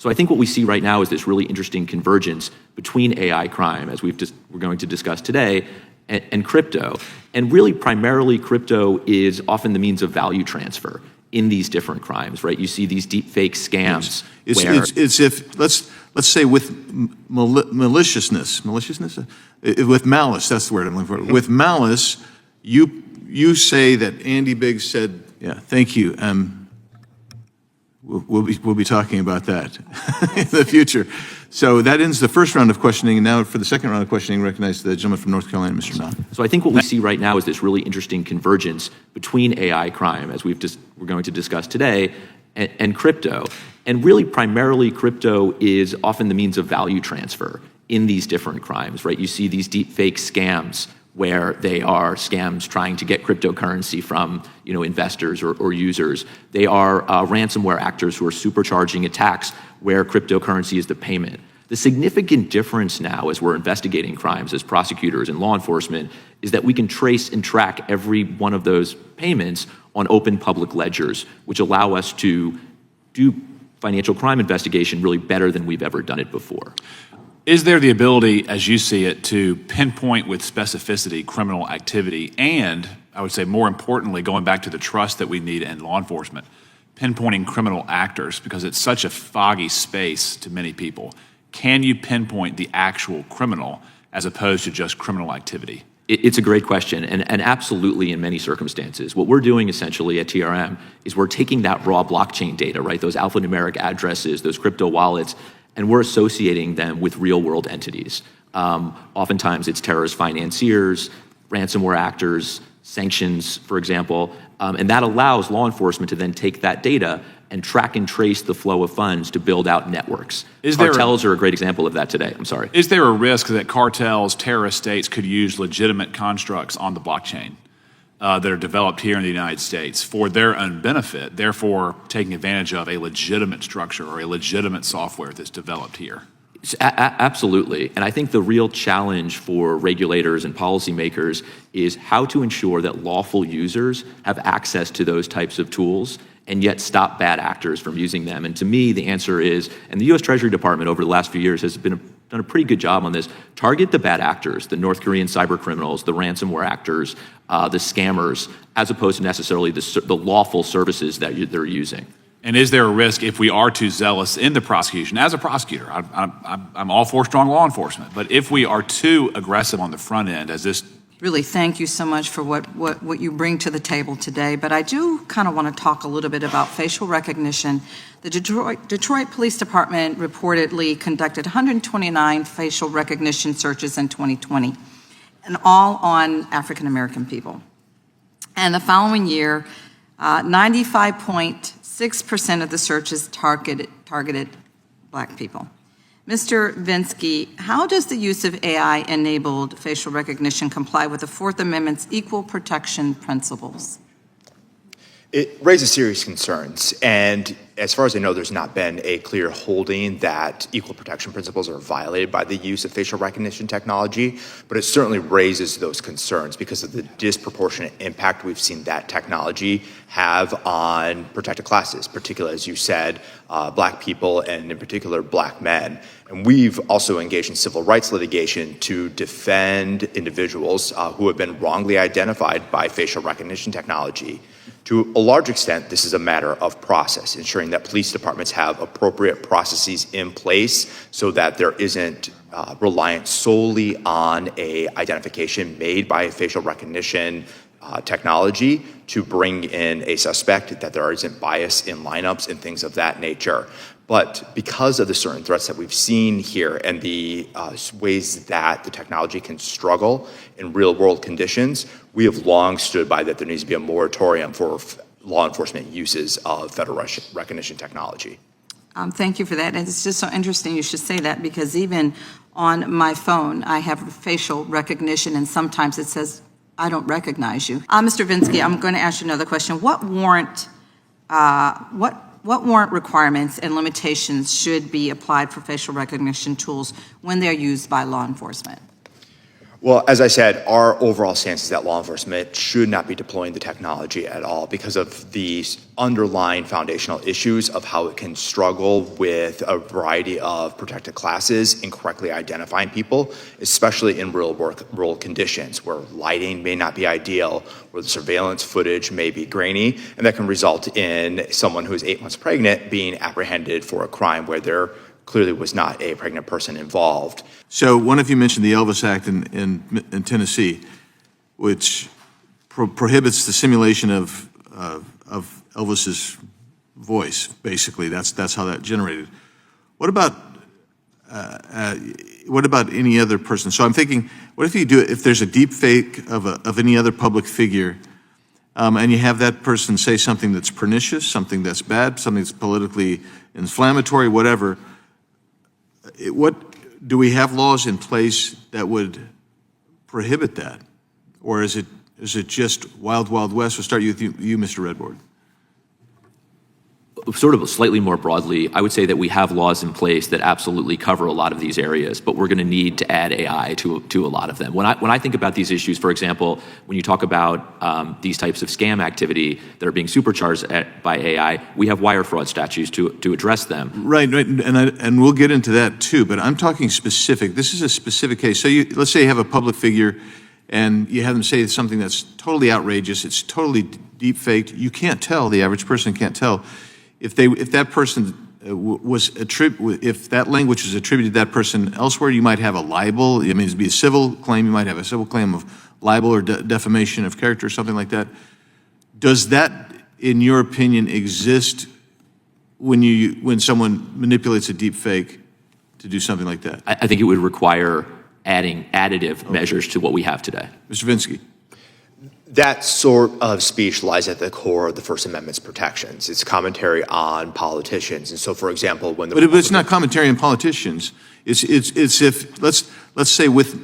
So I think what we see right now is this really interesting convergence between AI crime, as we're going to discuss today, and crypto. And really, primarily, crypto is often the means of value transfer in these different crimes, right? You see these deepfake scams. It's if, let's say with maliciousness, with malice, that's the word I'm looking for. With malice, you say that Andy Biggs said, yeah, thank you. We'll be talking about that in the future. So that ends the first round of questioning, and now for the second round of questioning, recognize the gentleman from North Carolina, Mr. Knott. So I think what we see right now is this really interesting convergence between AI crime, as we're going to discuss today, and crypto. And really, primarily, crypto is often the means of value transfer in these different crimes, right? You see these deepfake scams where they are scams trying to get cryptocurrency from investors or users. They are ransomware actors who are supercharging attacks where cryptocurrency is the payment. The significant difference now as we're investigating crimes as prosecutors and law enforcement is that we can trace and track every one of those payments on open public ledgers, which allow us to do financial crime investigation really better than we've ever done it before. Is there the ability, as you see it, to pinpoint with specificity criminal activity and, I would say more importantly, going back to the trust that we need in law enforcement, pinpointing criminal actors, because it's such a foggy space to many people? Can you pinpoint the actual criminal as opposed to just criminal activity? It's a great question, and absolutely in many circumstances. What we're doing essentially at TRM is we're taking that raw blockchain data, right, those alphanumeric addresses, those crypto wallets, and we're associating them with real-world entities. Oftentimes it's terrorist financiers, ransomware actors, sanctions, for example, and that allows law enforcement to then take that data and track and trace the flow of funds to build out networks. Cartels are a great example of that today. I'm sorry. Is there a risk that cartels, terrorist states could use legitimate constructs on the blockchain that are developed here in the United States for their own benefit, therefore taking advantage of a legitimate structure or a legitimate software that's developed here? Absolutely. And I think the real challenge for regulators and policymakers is how to ensure that lawful users have access to those types of tools and yet stop bad actors from using them. And to me, the answer is, and the U.S. Treasury Department over the last few years has done a pretty good job on this, target the bad actors, the North Korean cyber criminals, the ransomware actors, the scammers, as opposed to necessarily the lawful services that they're using. And is there a risk if we are too zealous in the prosecution? As a prosecutor, I'm all for strong law enforcement, but if we are too aggressive on the front end, as this... Really, thank you so much for what you bring to the table today, but I do kind of want to talk a little bit about facial recognition. The Detroit Police Department reportedly conducted 129 facial recognition searches in 2020, and all on African-American people. And the following year, 95.6% of the searches targeted Black people. Mr. Vinsky, how does the use of AI-enabled facial recognition comply with the Fourth Amendment's equal protection principles? It raises serious concerns, and as far as I know, there's not been a clear holding that equal protection principles are violated by the use of facial recognition technology, but it certainly raises those concerns because of the disproportionate impact we've seen that technology have on protected classes, particularly, as you said, Black people, and in particular, Black men. And we've also engaged in civil rights litigation to defend individuals who have been wrongly identified by facial recognition technology. To a large extent, this is a matter of process, ensuring that police departments have appropriate processes in place so that there isn't reliance solely on a identification made by a facial recognition technology to bring in a suspect, that there isn't bias in lineups and things of that nature. But because of the certain threats that we've seen here and the ways that the technology can struggle in real world conditions, we have long stood by that there needs to be a moratorium for law enforcement uses of federal recognition technology. Thank you for that. And it's just so interesting you should say that, because even on my phone, I have facial recognition, and sometimes it says, I don't recognize you. Mr. Vinsky, I'm going to ask you another question. What warrant requirements and limitations should be applied for facial recognition tools when they're used by law enforcement? Well, as I said, our overall stance is that law enforcement should not be deploying the technology at all because of the underlying foundational issues of how it can struggle with a variety of protected classes in correctly identifying people, especially in rural conditions where lighting may not be ideal, where the surveillance footage may be grainy, and that can result in someone who's 8 months pregnant being apprehended for a crime where there clearly was not a pregnant person involved. So one of you mentioned the Elvis Act in Tennessee, which prohibits the simulation of Elvis's voice. Basically, that's how that generated. What about any other person? So I'm thinking, what if you do it if there's a deep fake of any other public figure, and you have that person say something that's pernicious, something that's bad, something that's politically inflammatory, whatever. What do we have laws in place that would prohibit that, or is it just wild west? We'll start with you, Mr. Redboard. Sort of slightly more broadly, I would say that we have laws in place that absolutely cover a lot of these areas, but we're going to need to add AI to a lot of them. When I think about these issues, for example, when you talk about these types of scam activity that are being supercharged by AI, we have wire fraud statutes to address them. Right, and we'll get into that too. But I'm talking specific. This is a specific case. So let's say you have a public figure, and you have them say something that's totally outrageous. It's totally deep faked. You can't tell. The average person can't tell. If that person if that language was attributed to that person elsewhere, you might have a libel. I mean, it'd be a civil claim. You might have a civil claim of libel or defamation of character, or something like that. Does that, in your opinion, exist when someone manipulates a deep fake to do something like that? I think it would require adding additive measures to what we have today. Mr. Vinsky. That sort of speech lies at the core of the First Amendment's protections. It's commentary on politicians. And so, for example, when the But it's not commentary on politicians. It's if let's say with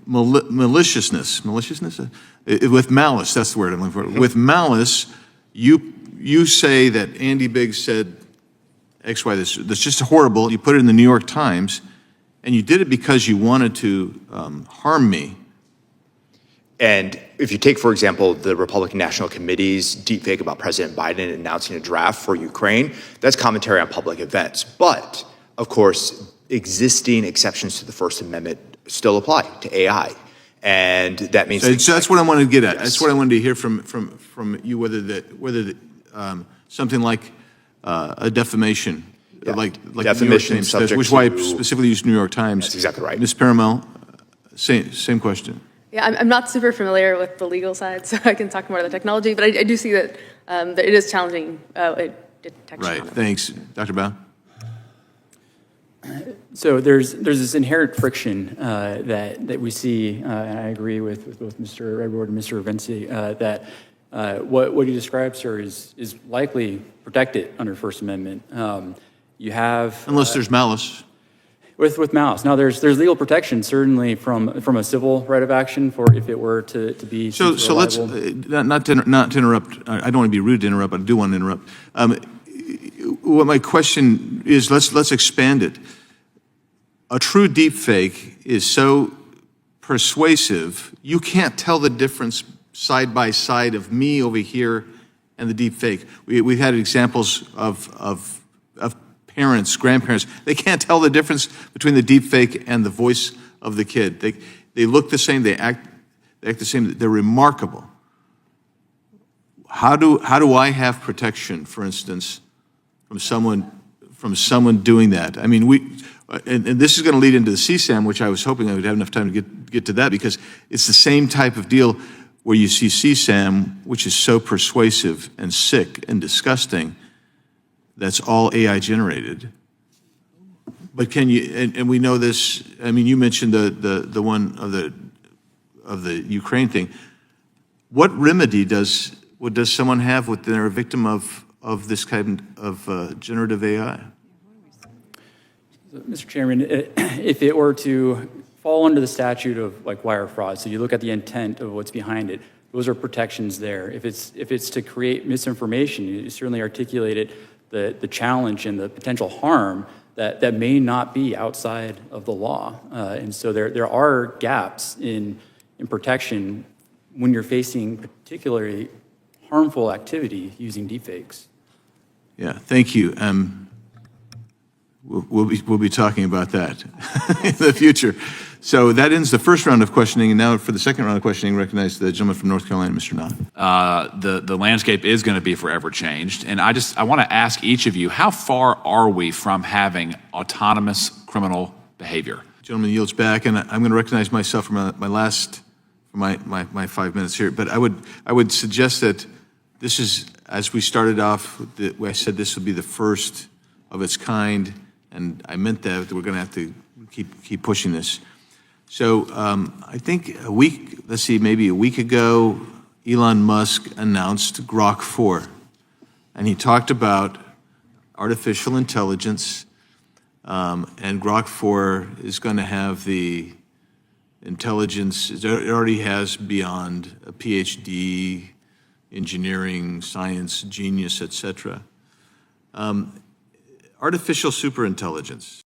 maliciousness, with malice. That's the word I'm looking for. With malice, you say that Andy Biggs said X, Y. That's just horrible. You put it in the New York Times, and you did it because you wanted to harm me. And if you take, for example, the Republican National Committee's deepfake about President Biden announcing a draft for Ukraine, that's commentary on public events. But, of course, existing exceptions to the First Amendment still apply to AI. And that means... So that's what I wanted to get at. Yes. That's what I wanted to hear from you, whether something like a defamation, like defamation, New York Times, which is why I specifically used New York Times. That's exactly right. Ms. Paramel, same question. Yeah, I'm not super familiar with the legal side, so I can talk more about the technology, but I do see that it is challenging detection. Right, thanks. Dr. Bao? So there's this inherent friction that we see, and I agree with both Mr. Redboard and Mr. Vinci, that what you described, sir, is likely protected under First Amendment. You have... Unless there's malice. With malice. Now, there's legal protection, certainly, from a civil right of action for if it were to be... So let's, not to interrupt, I don't want to be rude to interrupt, but I do want to interrupt. What my question is, let's expand it. A true deep fake is so persuasive, you can't tell the difference side by side of me over here and the deep fake. We've had examples of parents, grandparents, they can't tell the difference between the deep fake and the voice of the kid. They look the same, they act the same, they're remarkable. How do I have protection, for instance, from someone doing that? I mean, and this is going to lead into the CSAM, which I was hoping I would have enough time to get to that, because it's the same type of deal where you see CSAM, which is so persuasive and sick and disgusting, that's all AI generated. But can you, and we know this, I mean, you mentioned the one of the Ukraine thing. What remedy does someone have when they're a victim of this kind of generative AI? So, Mr. Chairman, if it were to fall under the statute of like wire fraud, so you look at the intent of what's behind it, those are protections there. If it's to create misinformation, you certainly articulated the challenge and the potential harm that may not be outside of the law. And so there are gaps in in protection when you're facing particularly harmful activity using deepfakes. Yeah, thank you. We'll be talking about that in the future. So that ends the first round of questioning, and now for the second round of questioning, recognize the gentleman from North Carolina, Mr. Knott. The landscape is going to be forever changed. And I want to ask each of you, how far are we from having autonomous criminal behavior? Gentleman yields back, and I'm going to recognize myself for my 5 minutes here. But I would suggest that this is, as we started off, I said this would be the first of its kind, and I meant that we're going to have to keep pushing this. So I think maybe a week ago, Elon Musk announced Grok 4, and he talked about artificial intelligence, and Grok 4 is going to have the intelligence, it already has beyond a PhD, engineering, science, genius, etc. Artificial superintelligence.